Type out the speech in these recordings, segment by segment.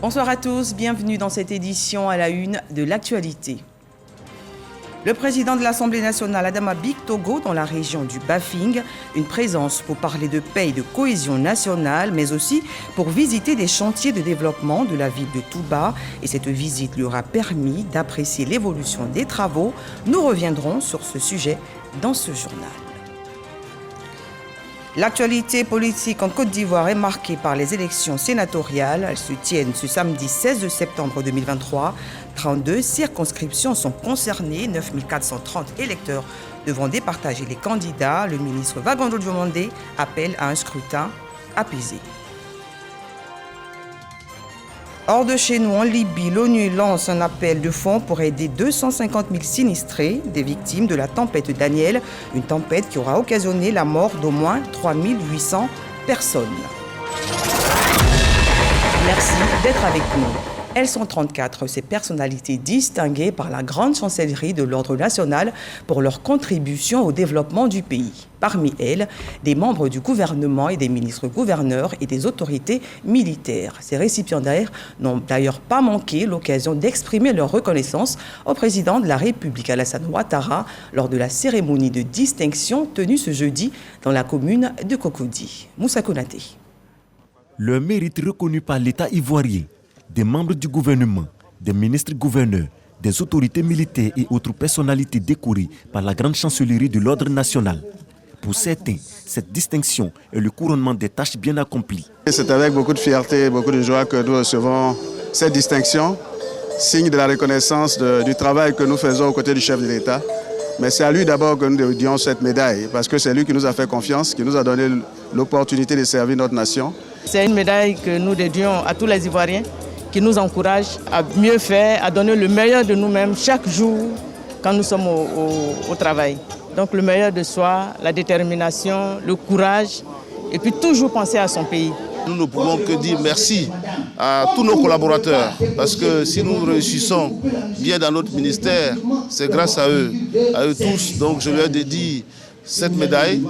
Bonsoir à tous, bienvenue dans cette édition à la une de l'actualité. Le président de l'Assemblée nationale, Adama Bictogo, dans la région du Bafing, une présence pour parler de paix et de cohésion nationale, mais aussi pour visiter des chantiers de développement de la ville de Touba. Et cette visite lui aura permis d'apprécier l'évolution des travaux. Nous reviendrons sur ce sujet dans ce journal. L'actualité politique en Côte d'Ivoire est marquée par les élections sénatoriales. Elles se tiennent ce samedi 16 septembre 2023. 32 circonscriptions sont concernées, 9 430 électeurs devront départager les candidats. Le ministre Vagondo Diomandé appelle à un scrutin apaisé. Hors de chez nous, en Libye, l'ONU lance un appel de fonds pour aider 250 000 sinistrés, des victimes de la tempête Daniel, une tempête qui aura occasionné la mort d'au moins 3 800 personnes. Merci d'être avec nous. Elles sont 34, ces personnalités distinguées par la grande chancellerie de l'Ordre national pour leur contribution au développement du pays. Parmi elles, des membres du gouvernement et des ministres-gouverneurs et des autorités militaires. Ces récipiendaires n'ont d'ailleurs pas manqué l'occasion d'exprimer leur reconnaissance au président de la République, Alassane Ouattara, lors de la cérémonie de distinction tenue ce jeudi dans la commune de Cocody. Moussa Konaté. Le mérite reconnu par l'État ivoirien, des membres du gouvernement, des ministres-gouverneurs, des autorités militaires et autres personnalités décorées par la grande chancellerie de l'ordre national. Pour certains, cette distinction est le couronnement des tâches bien accomplies. C'est avec beaucoup de fierté et beaucoup de joie que nous recevons cette distinction, signe de la reconnaissance du travail que nous faisons aux côtés du chef de l'État. Mais c'est à lui d'abord que nous dédions cette médaille, parce que c'est lui qui nous a fait confiance, qui nous a donné l'opportunité de servir notre nation. C'est une médaille que nous dédions à tous les Ivoiriens, qui nous encourage à mieux faire, à donner le meilleur de nous-mêmes chaque jour quand nous sommes au travail. Donc le meilleur de soi, la détermination, le courage et puis toujours penser à son pays. Nous ne pouvons que dire merci à tous nos collaborateurs parce que si nous réussissons bien dans notre ministère, c'est grâce à eux tous. Donc je leur dédie cette médaille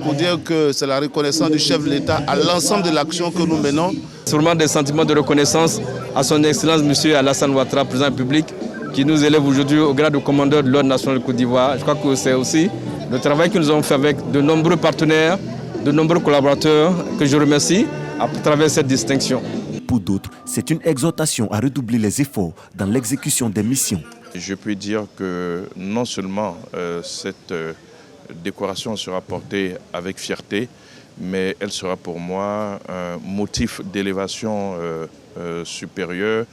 pour dire que c'est la reconnaissance du chef de l'État à l'ensemble de l'action que nous menons. C'est vraiment des sentiments de reconnaissance à son Excellence M. Alassane Ouattara, président de la République, qui nous élève aujourd'hui au grade de commandeur de l'Ordre national de Côte d'Ivoire. Je crois que c'est aussi le travail que nous avons fait avec de nombreux partenaires, de nombreux collaborateurs que je remercie à travers cette distinction. Pour d'autres, c'est une exhortation à redoubler les efforts dans l'exécution des missions. Je peux dire que non seulement cette décoration sera portée avec fierté, mais elle sera pour moi un motif d'élévation supérieure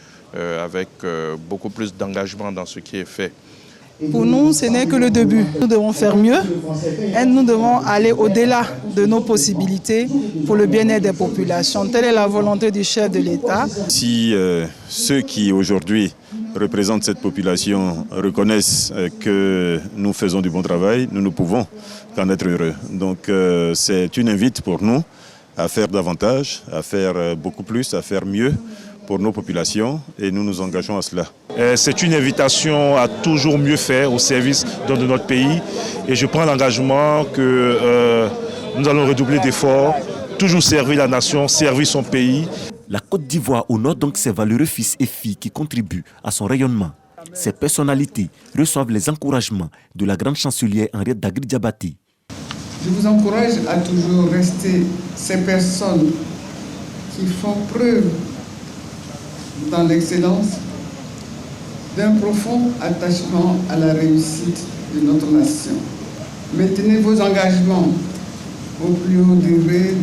avec beaucoup plus d'engagement dans ce qui est fait. Pour nous, ce n'est que le début. Nous devons faire mieux et nous devons aller au-delà de nos possibilités pour le bien-être des populations. Telle est la volonté du chef de l'État. Si ceux qui aujourd'hui représentent cette population reconnaissent que nous faisons du bon travail, nous ne pouvons qu'en être heureux. Donc c'est une invite pour nous à faire davantage, à faire beaucoup plus, à faire mieux pour nos populations et nous nous engageons à cela. C'est une invitation à toujours mieux faire au service de notre pays et je prends l'engagement que nous allons redoubler d'efforts, toujours servir la nation, servir son pays. La Côte d'Ivoire honore donc ses valeureux fils et filles qui contribuent à son rayonnement. Ces personnalités reçoivent les encouragements de la grande chancelière Henriette Dagri-Diabaté. Je vous encourage à toujours rester ces personnes qui font preuve dans l'excellence d'un profond attachement à la réussite de notre nation. Maintenez vos engagements au plus haut degré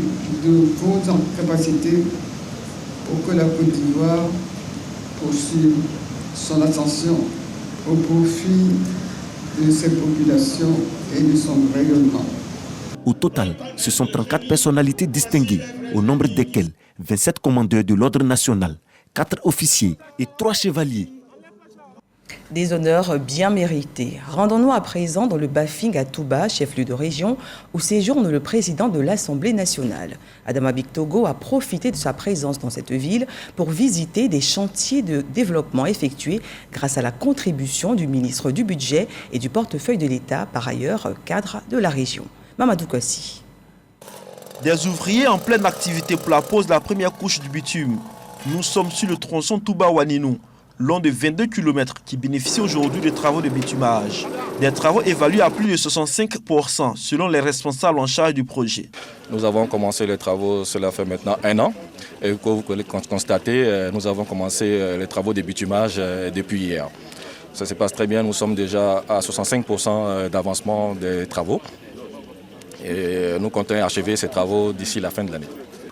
de vos capacités pour que la Côte d'Ivoire poursuive son ascension au profit de ses populations et de son rayonnement. Au total, ce sont 34 personnalités distinguées, au nombre desquelles 27 commandeurs de l'Ordre national, 4 officiers et 3 chevaliers. Des honneurs bien mérités. Rendons-nous à présent dans le Bafing à Touba, chef-lieu de région, où séjourne le président de l'Assemblée nationale. Adama Bictogo a profité de sa présence dans cette ville pour visiter des chantiers de développement effectués grâce à la contribution du ministre du Budget et du portefeuille de l'État, par ailleurs cadre de la région. Mamadou Kossi. Des ouvriers en pleine activité pour la pose de la première couche du bitume. Nous sommes sur le tronçon Touba-Waninou, long de 22 km qui bénéficie aujourd'hui des travaux de bitumage. Des travaux évalués à plus de 65% selon les responsables en charge du projet. Nous avons commencé les travaux, cela fait maintenant 1 an. Et comme vous pouvez constater, nous avons commencé les travaux de bitumage depuis hier. Ça se passe très bien, nous sommes déjà à 65% d'avancement des travaux. Et nous comptons achever ces travaux d'ici la fin de l'année.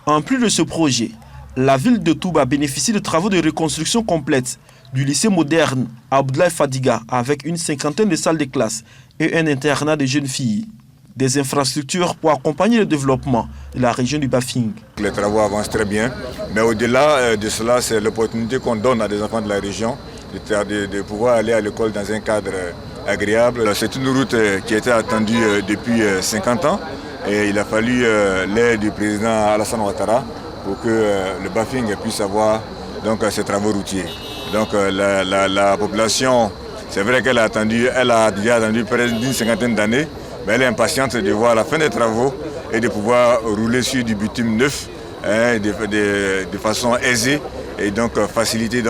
En plus de ce projet, la ville de Touba bénéficie de travaux de reconstruction complète du lycée moderne Abdoulaye Fadiga avec une 50aine de salles de classe et un internat de jeunes filles. Des infrastructures pour accompagner le développement de la région du Bafing. Les travaux avancent très bien, mais au-delà de cela, c'est l'opportunité qu'on donne à des enfants de la région de pouvoir aller à l'école dans un cadre agréable. C'est une route qui était attendue depuis 50 ans et il a fallu l'aide du président Alassane Ouattara pour que le Bafing puisse avoir donc, ces travaux routiers. Donc la population, c'est vrai qu'elle a déjà attendu près d'une 50aine d'années, mais elle est impatiente de voir la fin des travaux et de pouvoir rouler sur du bitume neuf de façon aisée et donc faciliter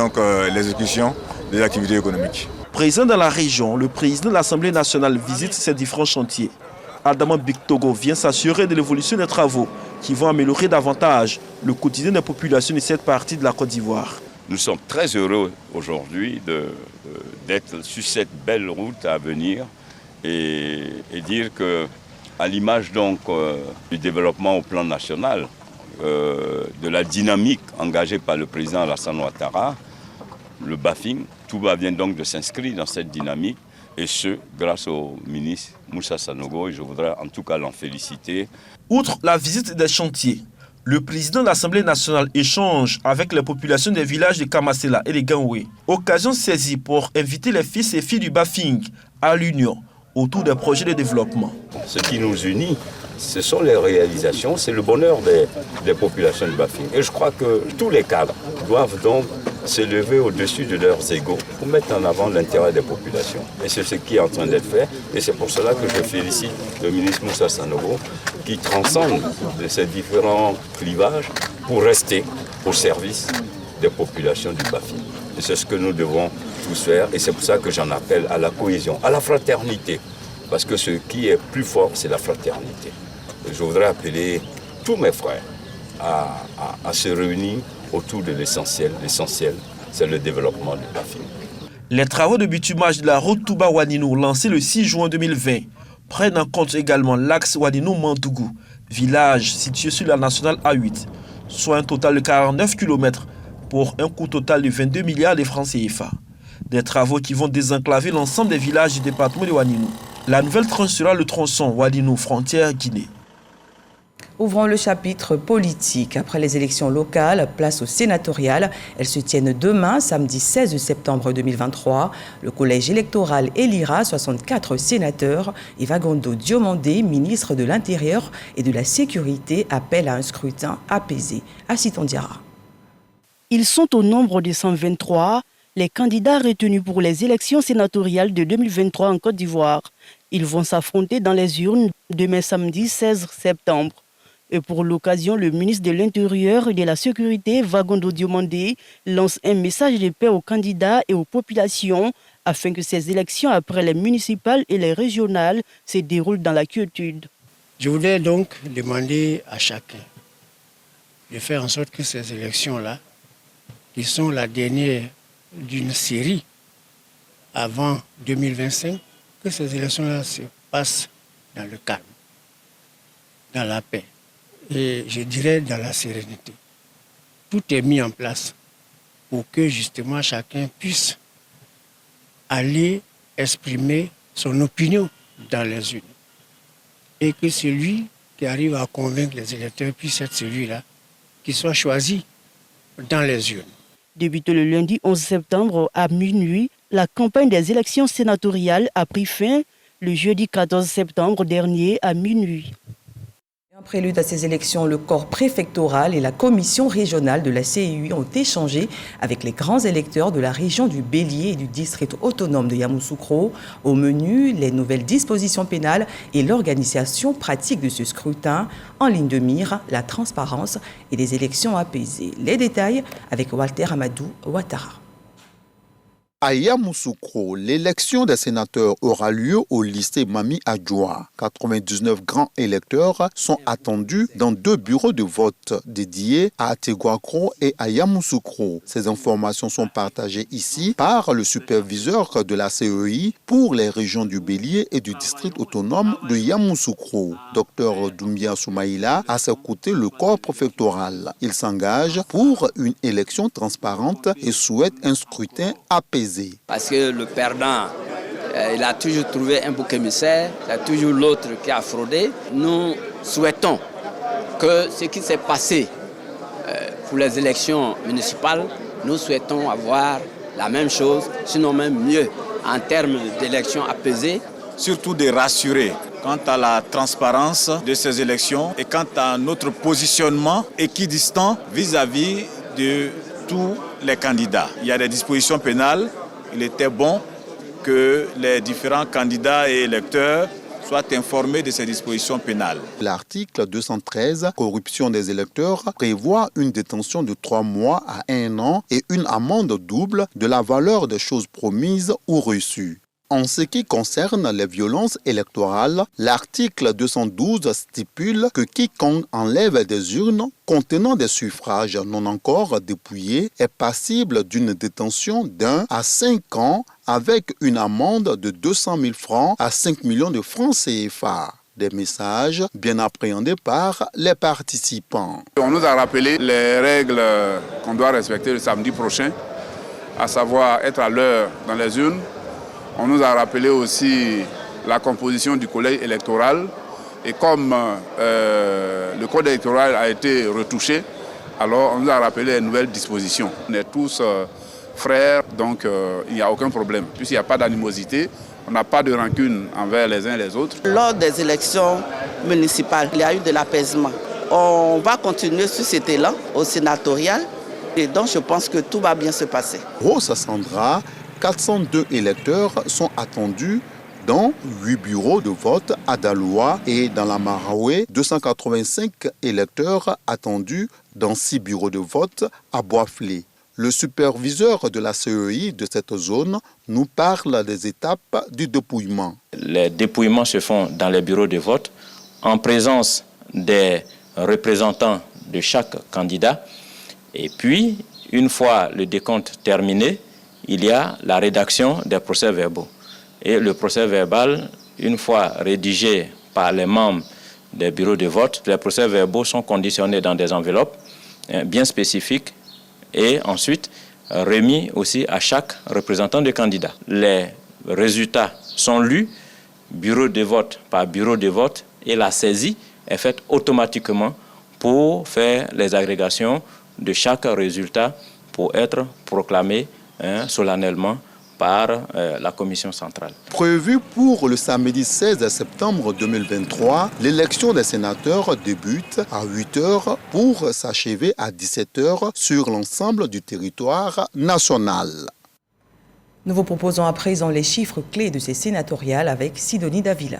l'exécution des activités économiques. Présent dans la région, le président de l'Assemblée nationale visite ces différents chantiers. Adama Bictogo vient s'assurer de l'évolution des travaux qui vont améliorer davantage le quotidien des populations de cette partie de la Côte d'Ivoire. Nous sommes très heureux aujourd'hui d'être sur cette belle route à venir et dire que, à l'image donc du développement au plan national, de la dynamique engagée par le président Alassane Ouattara, le Bafing, Touba vient donc de s'inscrire dans cette dynamique et ce, grâce au ministre Moussa Sanogo, et je voudrais en tout cas l'en féliciter. Outre la visite des chantiers, le président de l'Assemblée nationale échange avec les populations des villages de Kamasela et de Ganoué. Occasion saisie pour inviter les fils et filles du Bafing à l'union autour des projets de développement. Ce qui nous unit, ce sont les réalisations, c'est le bonheur des populations du Bafing. Et je crois que tous les cadres doivent donc s'élever au-dessus de leurs égaux pour mettre en avant l'intérêt des populations. Et c'est ce qui est en train d'être fait. Et c'est pour cela que je félicite le ministre Moussa Sanogo qui transcende de ces différents clivages pour rester au service des populations du Bafing. Et c'est ce que nous devons tous faire. Et c'est pour ça que j'en appelle à la cohésion, à la fraternité. Parce que ce qui est plus fort, c'est la fraternité. Et je voudrais appeler tous mes frères à se réunir autour de l'essentiel. L'essentiel, c'est le développement du Bafing. Les travaux de bitumage de la route Touba-Waninou, lancés le 6 juin 2020, prennent en compte également l'axe Waninou-Mandougou, village situé sur la nationale A8, soit un total de 49 km pour un coût total de 22 milliards de francs CFA. Des travaux qui vont désenclaver l'ensemble des villages du département de Waninou. La nouvelle tranche sera le tronçon Waninou, frontière Guinée. Ouvrons le chapitre politique. Après les élections locales, place aux sénatoriales. Elles se tiennent demain, samedi 16 septembre 2023. Le collège électoral élira 64 sénateurs. Et Vagondo Diomandé, ministre de l'Intérieur et de la Sécurité, appelle à un scrutin apaisé. Assiton Diarra. Ils sont au nombre de 123, les candidats retenus pour les élections sénatoriales de 2023 en Côte d'Ivoire. Ils vont s'affronter dans les urnes demain samedi 16 septembre. Et pour l'occasion, le ministre de l'Intérieur et de la Sécurité, Vagondo Diomandé, lance un message de paix aux candidats et aux populations afin que ces élections, après les municipales et les régionales, se déroulent dans la quiétude. Je voudrais donc demander à chacun de faire en sorte que ces élections-là, qui sont la dernière d'une série avant 2025, que ces élections-là se passent dans le calme, dans la paix. Et je dirais dans la sérénité. Tout est mis en place pour que justement chacun puisse aller exprimer son opinion dans les urnes. Et que celui qui arrive à convaincre les électeurs puisse être celui-là qui soit choisi dans les urnes. Débuté le lundi 11 septembre à minuit, la campagne des élections sénatoriales a pris fin le jeudi 14 septembre dernier à minuit. En prélude à ces élections, le corps préfectoral et la commission régionale de la CEI ont échangé avec les grands électeurs de la région du Bélier et du district autonome de Yamoussoukro. Au menu, les nouvelles dispositions pénales et l'organisation pratique de ce scrutin. En ligne de mire, la transparence et des élections apaisées. Les détails avec Walter Amadou Ouattara. À Yamoussoukro, l'élection des sénateurs aura lieu au lycée Mami Adjoua. 99 grands électeurs sont attendus dans 2 bureaux de vote dédiés à Ateguakro et à Yamoussoukro. Ces informations sont partagées ici par le superviseur de la CEI pour les régions du Bélier et du district autonome de Yamoussoukro. Dr Doumbia Soumaïla a à ses côtés le corps préfectoral. Il s'engage pour une élection transparente et souhaite un scrutin apaisé. Parce que le perdant, il a toujours trouvé un bouc émissaire, il y a toujours l'autre qui a fraudé. Nous souhaitons que ce qui s'est passé pour les élections municipales, nous souhaitons avoir la même chose, sinon même mieux, en termes d'élections apaisées. Surtout de rassurer quant à la transparence de ces élections et quant à notre positionnement équidistant vis-à-vis de tous les candidats. Il y a des dispositions pénales. Il était bon que les différents candidats et électeurs soient informés de ces dispositions pénales. L'article 213, corruption des électeurs, prévoit une détention de 3 mois à 1 an et une amende double de la valeur des choses promises ou reçues. En ce qui concerne les violences électorales, l'article 212 stipule que quiconque enlève des urnes contenant des suffrages non encore dépouillés est passible d'une détention d'1 à 5 ans avec une amende de 200 000 francs à 5 millions de francs CFA. Des messages bien appréhendés par les participants. On nous a rappelé les règles qu'on doit respecter le samedi prochain, à savoir être à l'heure dans les urnes. On nous a rappelé aussi la composition du collège électoral et comme le code électoral a été retouché, alors on nous a rappelé les nouvelles dispositions. On est tous frères, donc il n'y a aucun problème. Puisqu'il n'y a pas d'animosité, on n'a pas de rancune envers les uns et les autres. Lors des élections municipales, il y a eu de l'apaisement. On va continuer sur cet élan au sénatorial et donc je pense que tout va bien se passer. Rosa Sandra, 402 électeurs sont attendus dans 8 bureaux de vote à Daloa et dans la Maraoué, 285 électeurs attendus dans 6 bureaux de vote à Boisflé. Le superviseur de la CEI de cette zone nous parle des étapes du dépouillement. Les dépouillements se font dans les bureaux de vote en présence des représentants de chaque candidat. Et puis, une fois le décompte terminé, il y a la rédaction des procès-verbaux. Et le procès-verbal, une fois rédigé par les membres des bureaux de vote, les procès-verbaux sont conditionnés dans des enveloppes bien spécifiques et ensuite remis aussi à chaque représentant de candidat. Les résultats sont lus, bureau de vote par bureau de vote, et la saisie est faite automatiquement pour faire les agrégations de chaque résultat pour être proclamé solennellement par la commission centrale. Prévu pour le samedi 16 septembre 2023, l'élection des sénateurs débute à 8 h pour s'achever à 17 h sur l'ensemble du territoire national. Nous vous proposons à présent les chiffres clés de ces sénatoriales avec Sidonie Davila.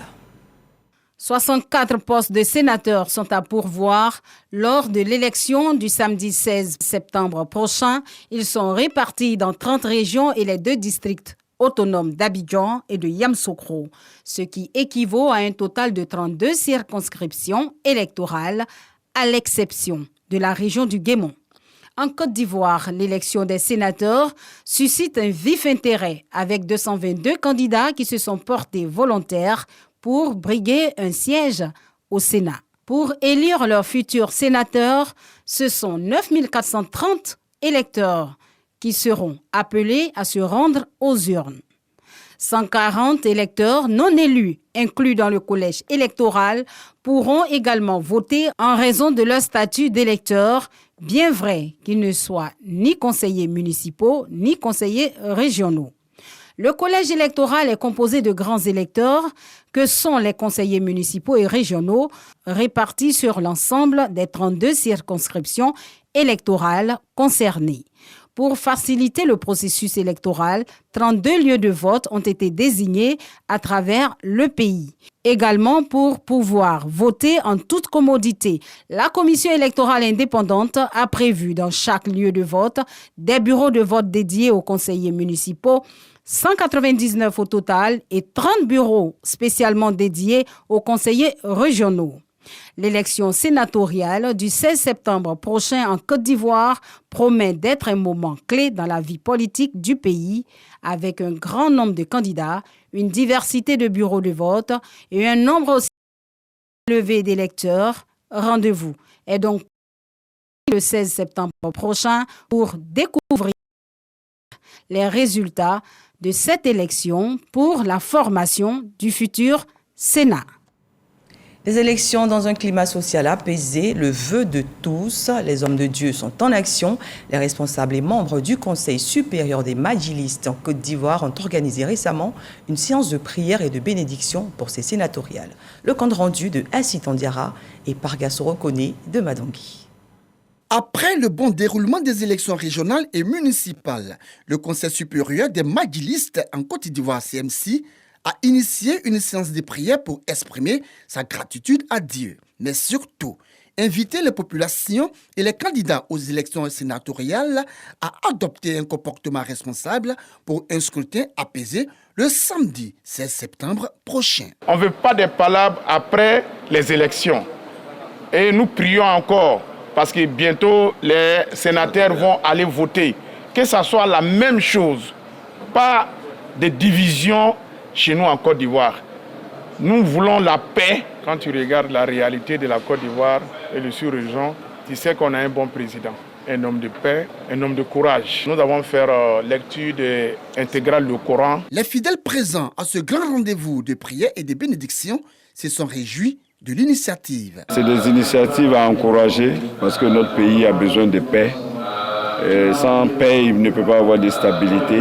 64 postes de sénateurs sont à pourvoir lors de l'élection du samedi 16 septembre prochain. Ils sont répartis dans 30 régions et les 2 districts autonomes d'Abidjan et de Yamoussoukro, ce qui équivaut à un total de 32 circonscriptions électorales, à l'exception de la région du Guémon. En Côte d'Ivoire, l'élection des sénateurs suscite un vif intérêt avec 222 candidats qui se sont portés volontaires pour briguer un siège au Sénat. Pour élire leurs futurs sénateurs, ce sont 9 430 électeurs qui seront appelés à se rendre aux urnes. 140 électeurs non élus, inclus dans le collège électoral, pourront également voter en raison de leur statut d'électeur, bien vrai qu'ils ne soient ni conseillers municipaux ni conseillers régionaux. Le collège électoral est composé de grands électeurs que sont les conseillers municipaux et régionaux répartis sur l'ensemble des 32 circonscriptions électorales concernées. Pour faciliter le processus électoral, 32 lieux de vote ont été désignés à travers le pays. Également, pour pouvoir voter en toute commodité, la commission électorale indépendante a prévu dans chaque lieu de vote des bureaux de vote dédiés aux conseillers municipaux, 199 au total, et 30 bureaux spécialement dédiés aux conseillers régionaux. L'élection sénatoriale du 16 septembre prochain en Côte d'Ivoire promet d'être un moment clé dans la vie politique du pays, avec un grand nombre de candidats, une diversité de bureaux de vote et un nombre aussi élevé d'électeurs. Rendez-vous est donc le 16 septembre prochain pour découvrir les résultats de cette élection pour la formation du futur Sénat. Les élections dans un climat social apaisé, le vœu de tous. Les hommes de Dieu sont en action. Les responsables et membres du Conseil supérieur des Madjilistes en Côte d'Ivoire ont organisé récemment une séance de prière et de bénédiction pour ces sénatoriales. Le compte rendu de Assi Tandiara et Pargasso Reconné de Madangui. Après le bon déroulement des élections régionales et municipales, le Conseil supérieur des Madjilistes en Côte d'Ivoire, CMC, a initié une séance de prière pour exprimer sa gratitude à Dieu, mais surtout inviter les populations et les candidats aux élections sénatoriales à adopter un comportement responsable pour un scrutin apaisé le samedi 16 septembre prochain. On ne veut pas des palabres après les élections. Et nous prions encore parce que bientôt les sénateurs vont aller voter. Que ça soit la même chose, pas de division chez nous en Côte d'Ivoire. Nous voulons la paix. Quand tu regardes la réalité de la Côte d'Ivoire et le sous-région, tu sais qu'on a un bon président, un homme de paix, un homme de courage. Nous avons fait lecture intégrale du Coran. Les fidèles présents à ce grand rendez-vous de prière et de bénédiction se sont réjouis de l'initiative. C'est des initiatives à encourager parce que notre pays a besoin de paix. Et sans paix, il ne peut pas avoir de stabilité.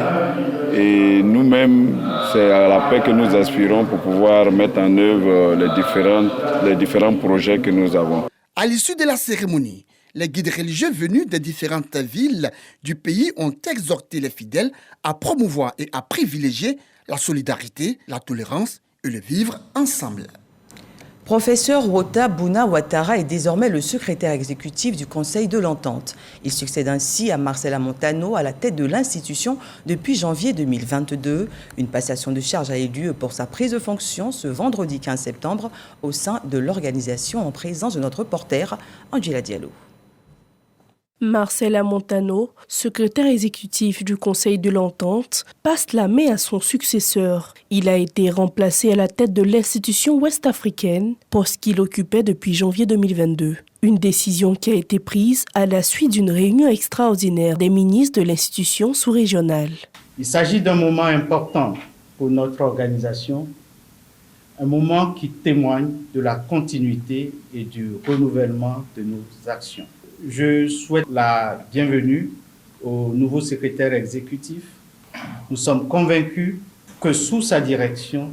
Et nous-mêmes, c'est à la paix que nous aspirons pour pouvoir mettre en œuvre les différents projets que nous avons. À l'issue de la cérémonie, les guides religieux venus des différentes villes du pays ont exhorté les fidèles à promouvoir et à privilégier la solidarité, la tolérance et le vivre ensemble. Professeur Wota Bouna Ouattara est désormais le secrétaire exécutif du Conseil de l'Entente. Il succède ainsi à Marcela Montano à la tête de l'institution depuis janvier 2022. Une passation de charge a eu lieu pour sa prise de fonction ce vendredi 15 septembre au sein de l'organisation en présence de notre reporter Angela Diallo. Marcela Montano, secrétaire exécutif du Conseil de l'Entente, passe la main à son successeur. Il a été remplacé à la tête de l'institution ouest-africaine, poste qu'il occupait depuis janvier 2022. Une décision qui a été prise à la suite d'une réunion extraordinaire des ministres de l'institution sous-régionale. Il s'agit d'un moment important pour notre organisation, un moment qui témoigne de la continuité et du renouvellement de nos actions. Je souhaite la bienvenue au nouveau secrétaire exécutif. Nous sommes convaincus que sous sa direction,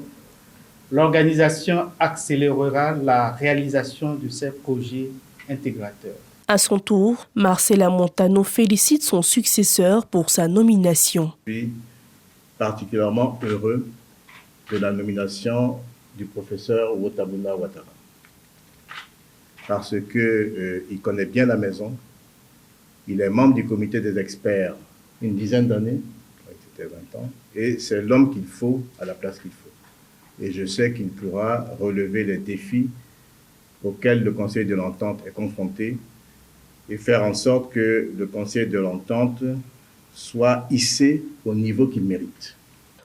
l'organisation accélérera la réalisation de ces projets intégrateurs. À son tour, Marcela Montano félicite son successeur pour sa nomination. Je suis particulièrement heureux de la nomination du professeur Wota Bouna Ouattara. Parce qu'il connaît bien la maison. Il est membre du comité des experts une dizaine d'années, c'était 20 ans, et c'est l'homme qu'il faut à la place qu'il faut. Et je sais qu'il pourra relever les défis auxquels le Conseil de l'Entente est confronté et faire en sorte que le Conseil de l'Entente soit hissé au niveau qu'il mérite.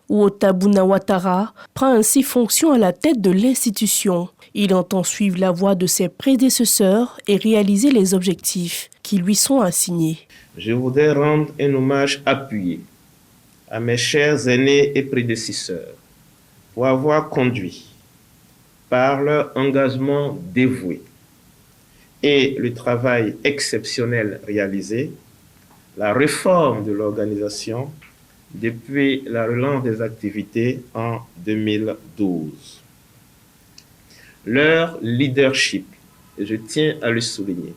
Wota Bouna Ouattara prend ainsi fonction à la tête de l'institution. Il entend suivre la voie de ses prédécesseurs et réaliser les objectifs qui lui sont assignés. Je voudrais rendre un hommage appuyé à mes chers aînés et prédécesseurs pour avoir conduit, par leur engagement dévoué et le travail exceptionnel réalisé, la réforme de l'organisation depuis la relance des activités en 2012. Leur leadership, et je tiens à le souligner,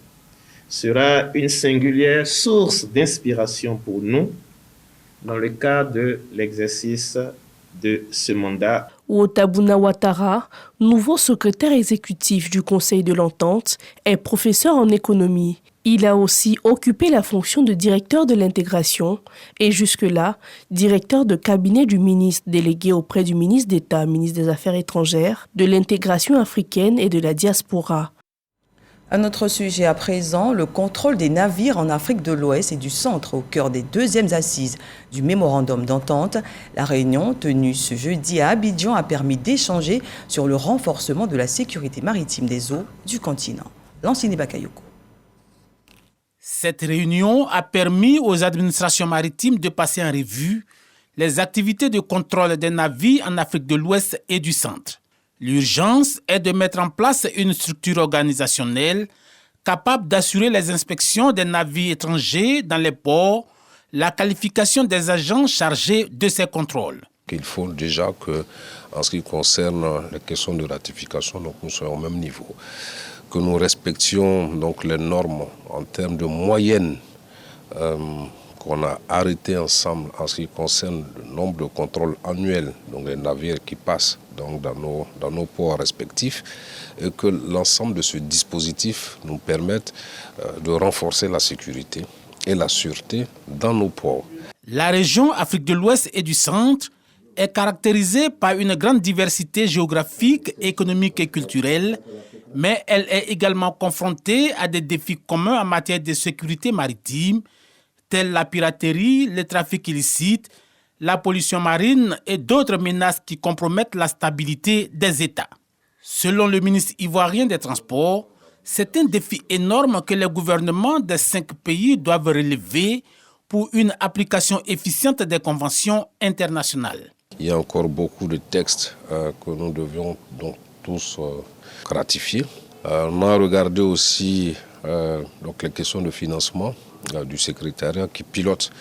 sera une singulière source d'inspiration pour nous dans le cadre de l'exercice de ce mandat. Ouotabuna Ouattara, nouveau secrétaire exécutif du Conseil de l'Entente, est professeur en économie. Il a aussi occupé la fonction de directeur de l'intégration et jusque-là, directeur de cabinet du ministre délégué auprès du ministre d'État, ministre des Affaires étrangères, de l'intégration africaine et de la diaspora. Un autre sujet à présent, le contrôle des navires en Afrique de l'Ouest et du Centre au cœur des deuxièmes assises du mémorandum d'entente. La réunion tenue ce jeudi à Abidjan a permis d'échanger sur le renforcement de la sécurité maritime des eaux du continent. Lansini Bakayoko. Cette réunion a permis aux administrations maritimes de passer en revue les activités de contrôle des navires en Afrique de l'Ouest et du Centre. L'urgence est de mettre en place une structure organisationnelle capable d'assurer les inspections des navires étrangers dans les ports, la qualification des agents chargés de ces contrôles. Il faut déjà que, en ce qui concerne les questions de ratification, donc nous soyons au même niveau, que nous respections donc les normes en termes de moyenne qu'on a arrêté ensemble en ce qui concerne le nombre de contrôles annuels, donc les navires qui passent donc dans nos ports respectifs, et que l'ensemble de ce dispositif nous permette de renforcer la sécurité et la sûreté dans nos ports. La région Afrique de l'Ouest et du Centre est caractérisée par une grande diversité géographique, économique et culturelle, mais elle est également confrontée à des défis communs en matière de sécurité maritime, tels la piraterie, le trafic illicite, la pollution marine et d'autres menaces qui compromettent la stabilité des États. Selon le ministre ivoirien des Transports, c'est un défi énorme que les gouvernements des 5 pays doivent relever pour une application efficiente des conventions internationales. Il y a encore beaucoup de textes que nous devions donc tous ratifier. On a regardé aussi donc les questions de financement du secrétariat qui pilote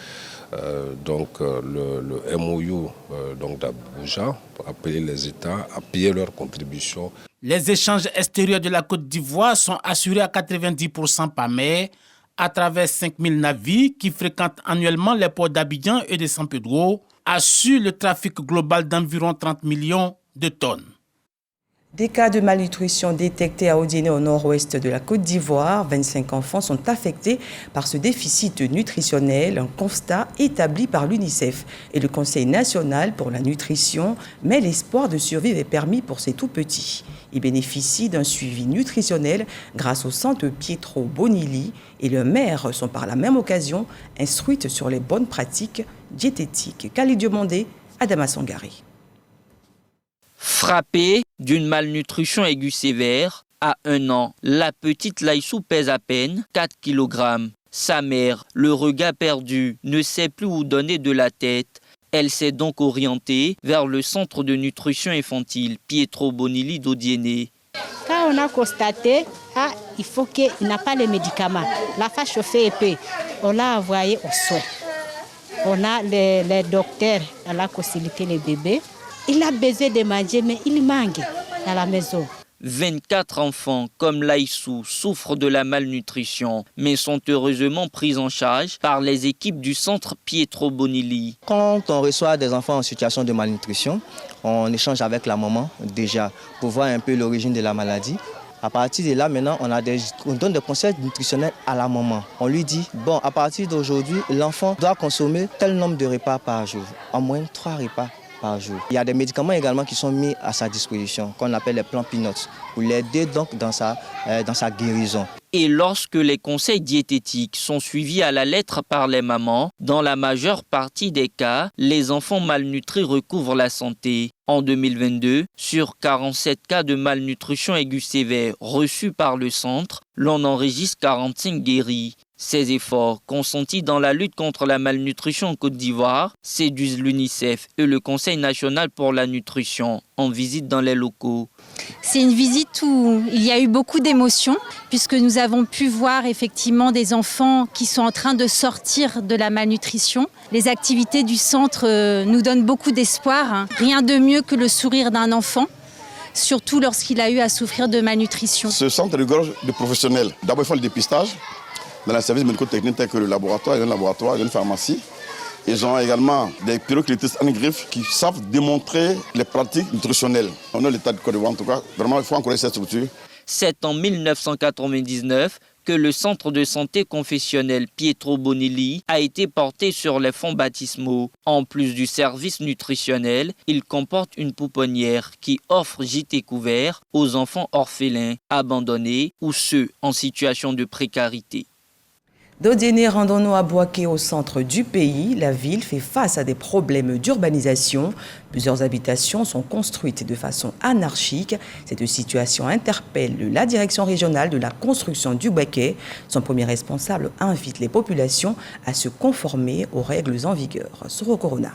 le MOU d'Abuja pour appeler les États à payer leurs contributions. Les échanges extérieurs de la Côte d'Ivoire sont assurés à 90% par mer à travers 5000 navires qui fréquentent annuellement les ports d'Abidjan et de San Pedro, assurent le trafic global d'environ 30 millions de tonnes. Des cas de malnutrition détectés à Odiéné au nord-ouest de la Côte d'Ivoire. 25 enfants sont affectés par ce déficit nutritionnel, un constat établi par l'UNICEF et le Conseil national pour la nutrition, mais l'espoir de survivre est permis pour ces tout-petits. Ils bénéficient d'un suivi nutritionnel grâce au centre Pietro Bonilli et leurs mères sont par la même occasion instruites sur les bonnes pratiques diététiques. Khalid Diomandé, Adama Sangari. Frappée d'une malnutrition aiguë sévère, à 1 an, la petite Laïsou pèse à peine 4 kg. Sa mère, le regard perdu, ne sait plus où donner de la tête. Elle s'est donc orientée vers le centre de nutrition infantile Pietro Bonilli d'Odiéné. Quand on a constaté il faut qu'il n'a pas les médicaments, la face chauffée épais, on l'a envoyé au soin. On a les docteurs, on a consulté les bébés. Il a besoin de manger, mais il manque à la maison. 24 enfants comme Laïsou souffrent de la malnutrition, mais sont heureusement pris en charge par les équipes du centre Pietro Bonilli. Quand on reçoit des enfants en situation de malnutrition, on échange avec la maman déjà pour voir un peu l'origine de la maladie. À partir de là, maintenant, on donne des conseils nutritionnels à la maman. On lui dit, bon, à partir d'aujourd'hui, l'enfant doit consommer tel nombre de repas par jour, en moyenne 3 repas par jour. Il y a des médicaments également qui sont mis à sa disposition, qu'on appelle les plans Peanuts, pour l'aider donc dans sa guérison. Et lorsque les conseils diététiques sont suivis à la lettre par les mamans, dans la majeure partie des cas, les enfants malnutris recouvrent la santé. En 2022, sur 47 cas de malnutrition aiguë sévère reçus par le centre, l'on enregistre 45 guéris. Ces efforts consentis dans la lutte contre la malnutrition en Côte d'Ivoire séduisent l'UNICEF et le Conseil national pour la nutrition en visite dans les locaux. C'est une visite où il y a eu beaucoup d'émotions puisque nous avons pu voir effectivement des enfants qui sont en train de sortir de la malnutrition. Les activités du centre nous donnent beaucoup d'espoir. Rien de mieux que le sourire d'un enfant, surtout lorsqu'il a eu à souffrir de malnutrition. Ce centre regorge de professionnels. D'abord, ils font le dépistage dans les services médico-techniques tels que le laboratoire, il y a un laboratoire, il y a une pharmacie. Ils ont également des puéricultrices en griffe qui savent démontrer les pratiques nutritionnelles. On a l'état de Côte d'Ivoire en tout cas. Vraiment, il faut encourager cette structure. C'est en 1999 que le centre de santé confessionnel Pietro Bonelli a été porté sur les fonds baptismaux. En plus du service nutritionnel, il comporte une pouponnière qui offre gîtes et couverts aux enfants orphelins, abandonnés ou ceux en situation de précarité. Dodiéné, rendons-nous à Bouaké, au centre du pays. La ville fait face à des problèmes d'urbanisation. Plusieurs habitations sont construites de façon anarchique. Cette situation interpelle la direction régionale de la construction du Bouaké. Son premier responsable invite les populations à se conformer aux règles en vigueur. Soro Corona.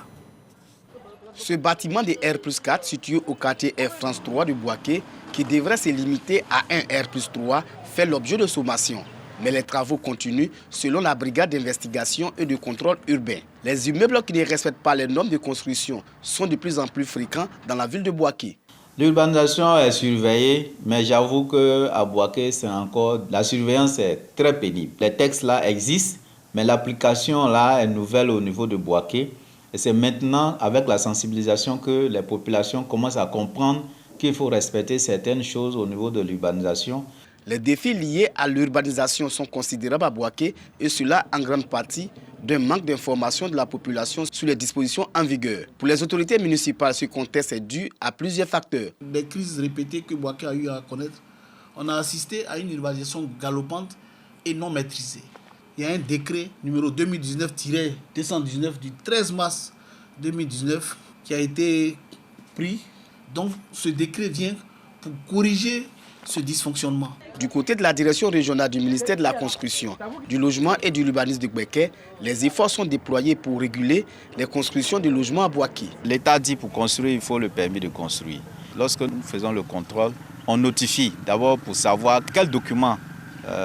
Ce bâtiment de R+4 situé au quartier Air France 3 de Bouaké, qui devrait se limiter à un R+3, fait l'objet de sommations. Mais les travaux continuent selon la brigade d'investigation et de contrôle urbain. Les immeubles qui ne respectent pas les normes de construction sont de plus en plus fréquents dans la ville de Bouaké. L'urbanisation est surveillée, mais j'avoue qu'à Bouaké, la surveillance est très pénible. Les textes là existent, mais l'application là est nouvelle au niveau de Bouaké. Et c'est maintenant, avec la sensibilisation, que les populations commencent à comprendre qu'il faut respecter certaines choses au niveau de l'urbanisation. Les défis liés à l'urbanisation sont considérables à Bouaké et cela en grande partie d'un manque d'information de la population sur les dispositions en vigueur. Pour les autorités municipales, ce contexte est dû à plusieurs facteurs. Des crises répétées que Bouaké a eu à connaître, on a assisté à une urbanisation galopante et non maîtrisée. Il y a un décret numéro 2019-219 du 13 mars 2019 qui a été pris. Donc ce décret vient pour corriger ce dysfonctionnement. Du côté de la direction régionale du ministère de la Construction, du Logement et de l'Urbanisme de Bouaké, les efforts sont déployés pour réguler les constructions de logements à Bouaké. L'État dit pour construire, il faut le permis de construire. Lorsque nous faisons le contrôle, on notifie d'abord pour savoir quel document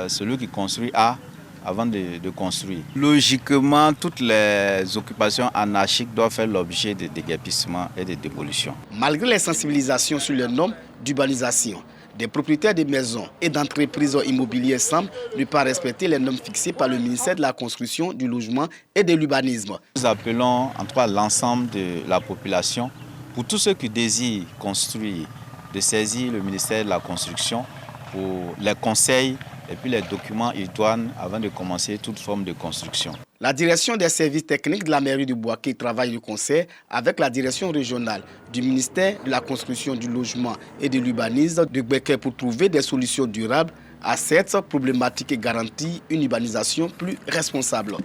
celui qui construit a avant de construire. Logiquement, toutes les occupations anarchiques doivent faire l'objet de déguerpissement et de démolition. Malgré les sensibilisations sur les normes d'urbanisation, des propriétaires de maisons et d'entreprises immobilières semblent ne pas respecter les normes fixées par le ministère de la Construction, du Logement et de l'Urbanisme. Nous appelons en tout cas l'ensemble de la population, pour tous ceux qui désirent construire, de saisir le ministère de la Construction pour les conseils et puis les documents idoines avant de commencer toute forme de construction. La direction des services techniques de la mairie de Bouaké travaille de concert avec la direction régionale du ministère de la Construction, du Logement et de l'Urbanisme de Bouaké pour trouver des solutions durables à cette problématique et garantir une urbanisation plus responsable.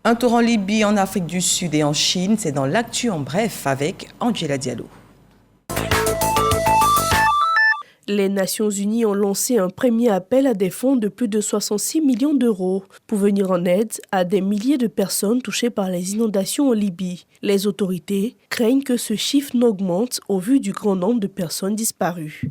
Un tour en Libye, en Afrique du Sud et en Chine, c'est dans l'actu en bref avec Angela Diallo. Les Nations Unies ont lancé un premier appel à des fonds de plus de 66 millions d'euros pour venir en aide à des milliers de personnes touchées par les inondations en Libye. Les autorités craignent que ce chiffre n'augmente au vu du grand nombre de personnes disparues.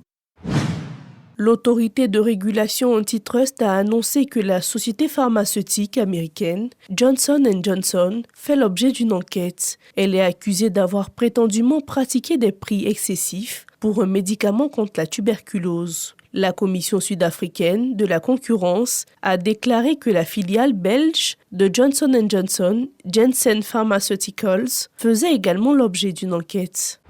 L'autorité de régulation antitrust a annoncé que la société pharmaceutique américaine Johnson & Johnson fait l'objet d'une enquête. Elle est accusée d'avoir prétendument pratiqué des prix excessifs pour un médicament contre la tuberculose. La Commission sud-africaine de la concurrence a déclaré que la filiale belge de Johnson & Johnson, Janssen Pharmaceuticals, faisait également l'objet d'une enquête.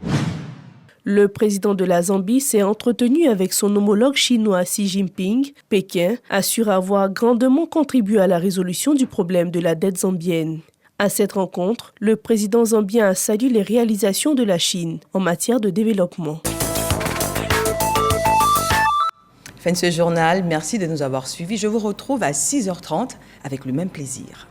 Le président de la Zambie s'est entretenu avec son homologue chinois Xi Jinping. Pékin assure avoir grandement contribué à la résolution du problème de la dette zambienne. À cette rencontre, le président zambien a salué les réalisations de la Chine en matière de développement. Fin de ce journal, merci de nous avoir suivis. Je vous retrouve à 6h30 avec le même plaisir.